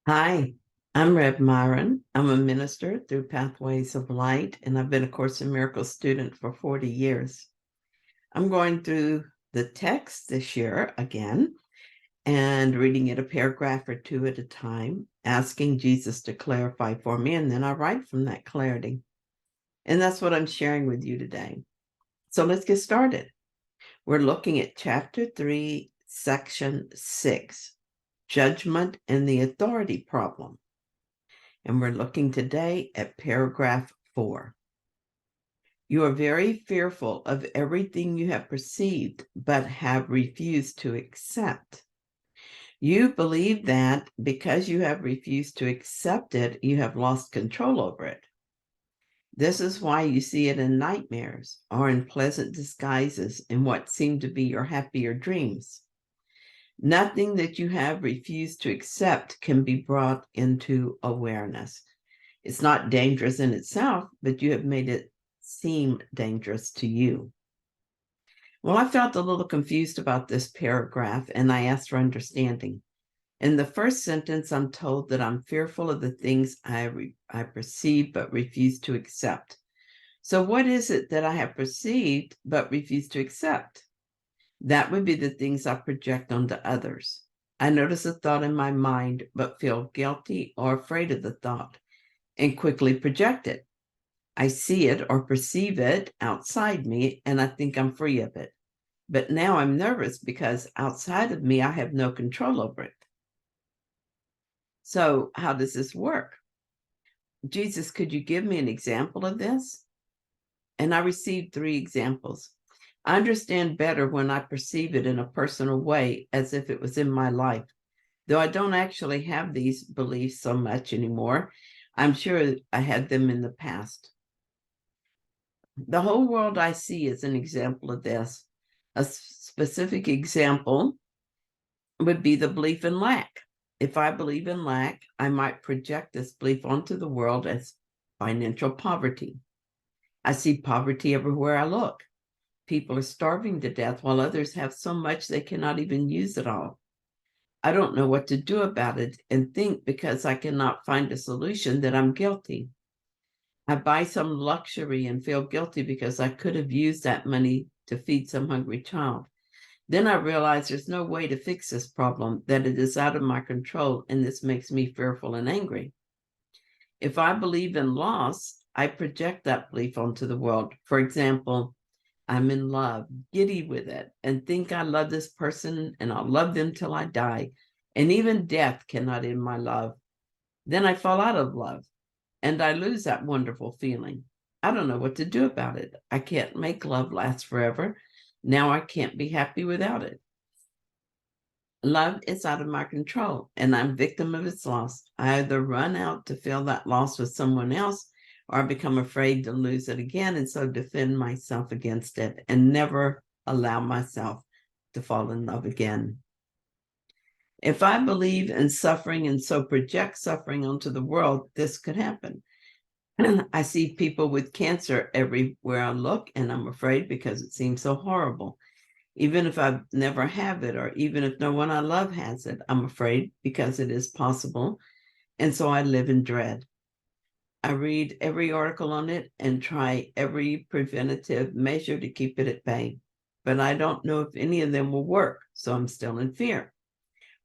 Hi, I'm Reb Myron. I'm a minister through Pathways of Light, and I've been a Course in Miracles student for 40 years. I'm going through the text this year again and reading it a paragraph or two at a time, asking Jesus to clarify for me, and then I write from that clarity. And that's what I'm sharing with you today. So let's get started. We're looking at chapter 3, section 6, Judgment and the Authority Problem. And we're looking today at paragraph 4. You are very fearful of everything you have perceived, but have refused to accept. You believe that because you have refused to accept it, you have lost control over it. This is why you see it in nightmares or in pleasant disguises in what seem to be your happier dreams. Nothing that you have refused to accept can be brought into awareness. It's not dangerous in itself, but you have made it seem dangerous to you. Well, I felt a little confused about this paragraph, and I asked for understanding. In the first sentence, I'm told that I'm fearful of the things I perceive but refuse to accept. So what is it that I have perceived but refuse to accept? That would be the things I project onto others. I notice a thought in my mind, but feel guilty or afraid of the thought and quickly project it. I see it or perceive it outside me, and I think I'm free of it. But now I'm nervous because outside of me, I have no control over it. So how does this work? Jesus, could you give me an example of this? And I received 3 examples. I understand better when I perceive it in a personal way, as if it was in my life. Though I don't actually have these beliefs so much anymore, I'm sure I had them in the past. The whole world I see is an example of this. A specific example would be the belief in lack. If I believe in lack, I might project this belief onto the world as financial poverty. I see poverty everywhere I look. People are starving to death while others have so much they cannot even use it all. I don't know what to do about it and think because I cannot find a solution that I'm guilty. I buy some luxury and feel guilty because I could have used that money to feed some hungry child. Then I realize there's no way to fix this problem, that it is out of my control, and this makes me fearful and angry. If I believe in loss, I project that belief onto the world. For example, I'm in love, giddy with it, and think I love this person and I'll love them till I die. And even death cannot end my love. Then I fall out of love and I lose that wonderful feeling. I don't know what to do about it. I can't make love last forever. Now I can't be happy without it. Love is out of my control, and I'm victim of its loss. I either run out to feel that loss with someone else, or I become afraid to lose it again, and so defend myself against it and never allow myself to fall in love again. If I believe in suffering and so project suffering onto the world, this could happen. I see people with cancer everywhere I look, and I'm afraid because it seems so horrible. Even if I've never have it, or even if no one I love has it, I'm afraid because it is possible. And so I live in dread. I read every article on it and try every preventative measure to keep it at bay. But I don't know if any of them will work, so I'm still in fear.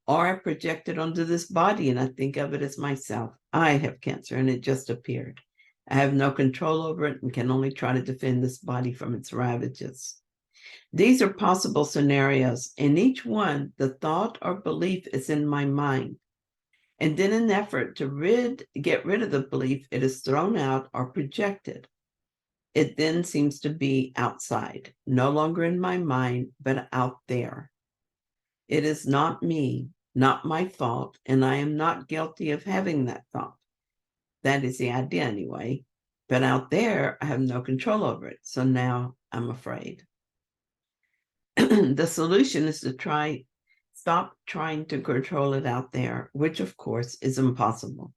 Or I project it onto this body and I think of it as myself. I have cancer and it just appeared. I have no control over it and can only try to defend this body from its ravages. These are possible scenarios. In each one, the thought or belief is in my mind. And then in an effort to get rid of the belief, it is thrown out or projected. It then seems to be outside, no longer in my mind, but out there. It is not me, not my fault, and I am not guilty of having that thought. That is the idea anyway. But out there, I have no control over it. So now I'm afraid. The solution is to stop trying to control it out there, which of course is impossible.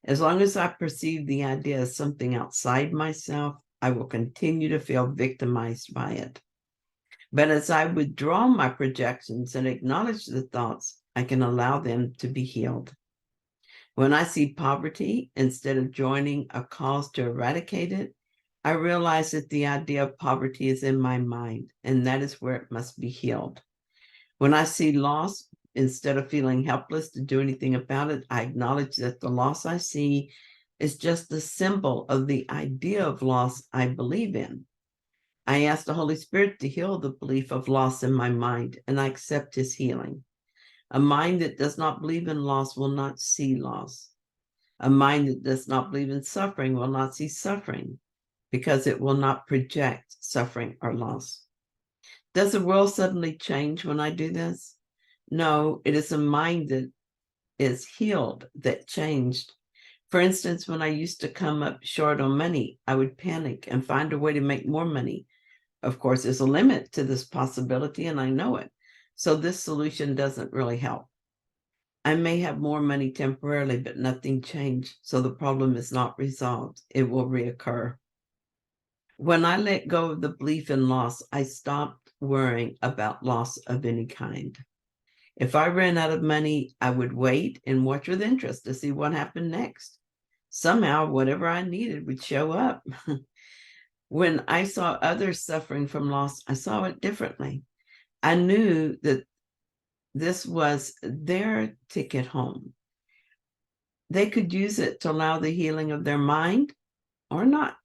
As long as I perceive the idea as something outside myself, I will continue to feel victimized by it. But as I withdraw my projections and acknowledge the thoughts, I can allow them to be healed. When I see poverty, instead of joining a cause to eradicate it, I realize that the idea of poverty is in my mind, and that is where it must be healed. When I see loss, instead of feeling helpless to do anything about it, I acknowledge that the loss I see is just a symbol of the idea of loss I believe in. I ask the Holy Spirit to heal the belief of loss in my mind, and I accept his healing. A mind that does not believe in loss will not see loss. A mind that does not believe in suffering will not see suffering, because it will not project suffering or loss. Does the world suddenly change when I do this? No, it is a mind that is healed that changed. For instance, when I used to come up short on money, I would panic and find a way to make more money. Of course, there's a limit to this possibility, and I know it. So this solution doesn't really help. I may have more money temporarily, but nothing changed. So the problem is not resolved. It will reoccur. When I let go of the belief in loss, I stopped worrying about loss of any kind. If I ran out of money, I would wait and watch with interest to see what happened next. Somehow, whatever I needed would show up. When I saw others suffering from loss, I saw it differently. I knew that this was their ticket home. They could use it to allow the healing of their mind or not.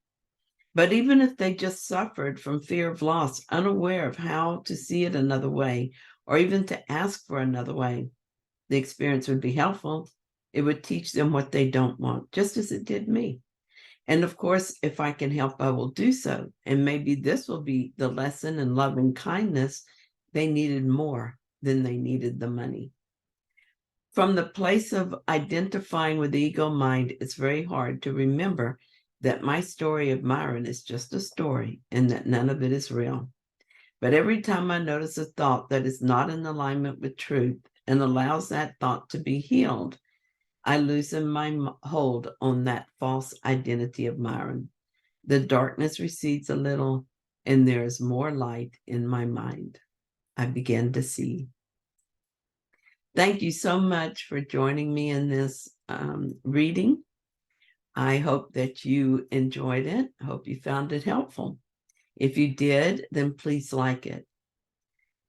But even if they just suffered from fear of loss, unaware of how to see it another way, or even to ask for another way, the experience would be helpful. It would teach them what they don't want, just as it did me. And of course, if I can help, I will do so. And maybe this will be the lesson in love and kindness they needed more than they needed the money. From the place of identifying with the ego mind, it's very hard to remember that my story of Myron is just a story and that none of it is real. But every time I notice a thought that is not in alignment with truth and allows that thought to be healed, I loosen my hold on that false identity of Myron. The darkness recedes a little, and there is more light in my mind. I begin to see. Thank you so much for joining me in this reading. I hope that you enjoyed it. I hope you found it helpful. If you did, then please like it.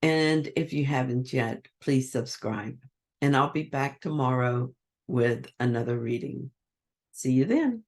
And if you haven't yet, please subscribe. And I'll be back tomorrow with another reading. See you then.